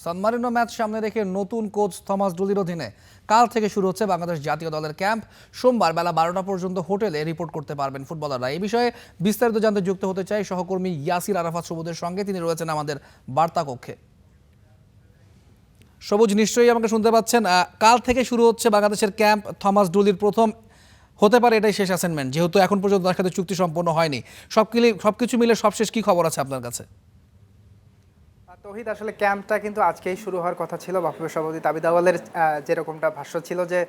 সান Marino match সামনে রেখে নতুন কোচ থমাস ডুলির অধীনে কাল থেকে শুরু হচ্ছে বাংলাদেশ জাতীয় দলের ক্যাম্প। সোমবার বেলা 12টা পর্যন্ত হোটেলে রিপোর্ট করতে পারবেন ফুটবলাররা। এই বিষয়ে বিস্তারিত জানতে যুক্ত হতে চাই সহকর্মী ইয়াসির আরাফাত সবুজের সঙ্গে। তিনি রয়েছেন আমাদের বার্তা কক্ষে। সবুজ, নিশ্চয়ই আমাকে শুনতে পাচ্ছেন। কাল থেকে শুরু হচ্ছে বাংলাদেশের ক্যাম্প। থমাস ডুলির প্রথম হতে পারে এটাই শেষ অ্যাসাইনমেন্ট, যেহেতু এখন পর্যন্ত তার সাথে চুক্তি সম্পন্ন হয়নি। সবকিছু মিলে সবশেষ কি খবর আছে আপনার কাছে? তৌহিদ, আসলে ক্যাম্পটা কিন্তু আজকেই শুরু হওয়ার কথা ছিল। বাফুফে সভাপতি তাবিদ আউয়ালের যেরকমটা ভাষ্য ছিল যে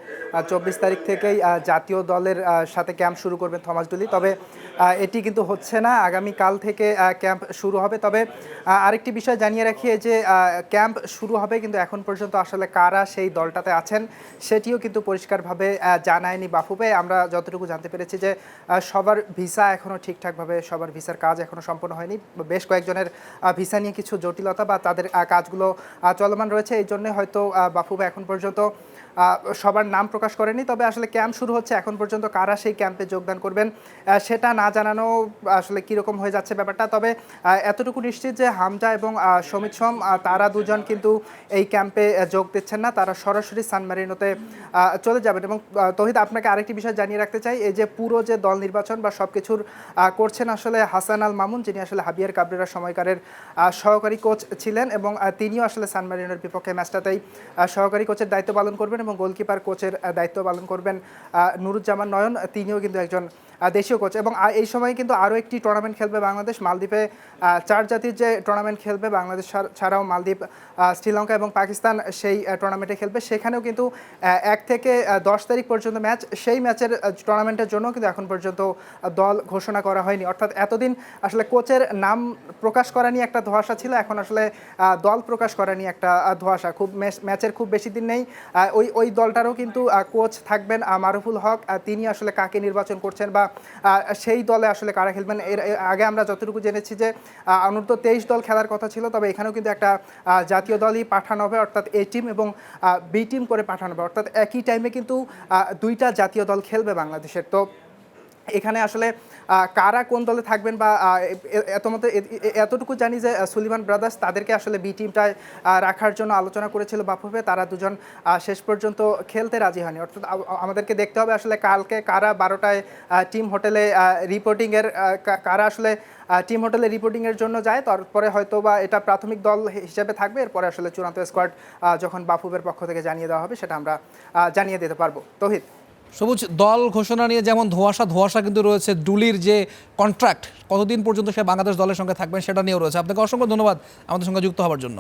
24 তারিখ থেকেই জাতীয় দলের সাথে ক্যাম্প শুরু করবেন থমাস ডুলি, তবে এটি কিন্তু হচ্ছে না। আগামীকাল থেকে ক্যাম্প শুরু হবে। তবে আরেকটি বিষয় জানিয়ে রাখি যে ক্যাম্প শুরু হবে, কিন্তু এখন পর্যন্ত আসলে কারা সেই দলটাতে আছেন সেটিও কিন্তু পরিষ্কারভাবে জানায়নি বাফুফে। আমরা যতটুকু জানতে পেরেছি যে সবার ভিসা এখনও ঠিকঠাকভাবে, সবার ভিসার কাজ এখনও সম্পন্ন হয়নি। বেশ কয়েকজনের ভিসা নিয়ে কিছু জটিলতা বা তাদের কাজগুলো চলমান রয়েছে, এই জন্য হয়তো বাফুফে এখন পর্যন্ত সবার নাম প্রকাশ করেনি। তবে আসলে ক্যাম্প শুরু হচ্ছে, এখন পর্যন্ত কারা সেই ক্যাম্পে যোগদান করবেন সেটা না জানানো আসলে কীরকম হয়ে যাচ্ছে ব্যাপারটা। তবে এতটুকু নিশ্চিত যে হামজা এবং সমিত সোম তারা দুজন কিন্তু এই ক্যাম্পে যোগ দিচ্ছেন না, তারা সরাসরি সান মারিনোতে চলে যাবেন। এবং তৌহিদ, আপনাকে আরেকটি বিষয় জানিয়ে রাখতে চাই, এই যে পুরো যে দল নির্বাচন বা সব কিছুর করছেন আসলে হাসান আল মামুন, যিনি আসলে হাবিয়ার কাবরেরার সময়কারের সহকারী কোচ ছিলেন, এবং তিনিও আসলে সান মারিনোর বিপক্ষে ম্যাচটাতেই সহকারী কোচের দায়িত্ব পালন করবেন, এবং গোলকিপার কোচের দায়িত্ব পালন করবেন নুরুজ্জামান নয়ন, তিনিও কিন্তু একজন দেশীয় কোচ। এবং এই সময় কিন্তু আরও একটি টুর্নামেন্ট খেলবে বাংলাদেশ। মালদ্বীপে 4 জাতির যে টুর্নামেন্ট খেলবে বাংলাদেশ ছাড়াও মালদ্বীপ, শ্রীলঙ্কা এবং পাকিস্তান সেই টুর্নামেন্টে খেলবে। সেখানেও কিন্তু 1 থেকে 10 তারিখ পর্যন্ত ম্যাচ। সেই ম্যাচের টুর্নামেন্টের জন্য কিন্তু এখন পর্যন্ত দল ঘোষণা করা হয়নি। অর্থাৎ এতদিন আসলে কোচের নাম প্রকাশ করা নিয়ে একটা ধোঁয়াশা ছিল, এখন আসলে দল প্রকাশ করা নিয়ে একটা ধোঁয়াশা। ম্যাচের খুব বেশি দিন নেই। ওই দলটারও কিন্তু কোচ থাকবেন মারুফুল হক, তিনি আসলে কাকে নির্বাচন করছেন বা সেই দলে আসলে কারা খেলবেন। এর আগে আমরা যতটুকু জেনেছি যে অনূর্ধ্ব 23 দল খেলার কথা ছিল, তবে এখানেও কিন্তু একটা জাতীয় দলই পাঠানো হবে, অর্থাৎ এ টিম এবং বি টিম করে পাঠানো হবে। অর্থাৎ একই টাইমে কিন্তু 2টা জাতীয় দল খেলবে বাংলাদেশের। তো এখানে আসলে কারা কোন দলে থাকবেন বা এতটুকু জানি যে সুলিমান ব্রাদার্স তাদেরকে আসলে বি টিমটায় রাখার জন্য আলোচনা করেছিল বাফুফে। তারা দুজন শেষ পর্যন্ত খেলতে রাজি হয়নি। অর্থাৎ আমাদেরকে দেখতে হবে আসলে কালকে কারা 12টায় টিম হোটেলে রিপোর্টিংয়ের কারা আসলে টিম হোটেলে রিপোর্টিংয়ের জন্য যায়। তারপরে হয়তো বা এটা প্রাথমিক দল হিসেবে থাকবে, এরপরে আসলে চূড়ান্ত স্কোয়াড যখন বাফুফের পক্ষ থেকে জানিয়ে দেওয়া হবে সেটা আমরা জানিয়ে দিতে পারবো। তৌহিদ, সবুজ, দল ঘোষণা নিয়ে যেমন ধোঁয়াশা কিন্তু রয়েছে, ডুলির যে কন্ট্রাক্ট কতদিন পর্যন্ত সে বাংলাদেশ দলের সঙ্গে থাকবেন সেটা নিয়েও রয়েছে। আপনাকে অসংখ্য ধন্যবাদ আমাদের সঙ্গে যুক্ত হওয়ার জন্য।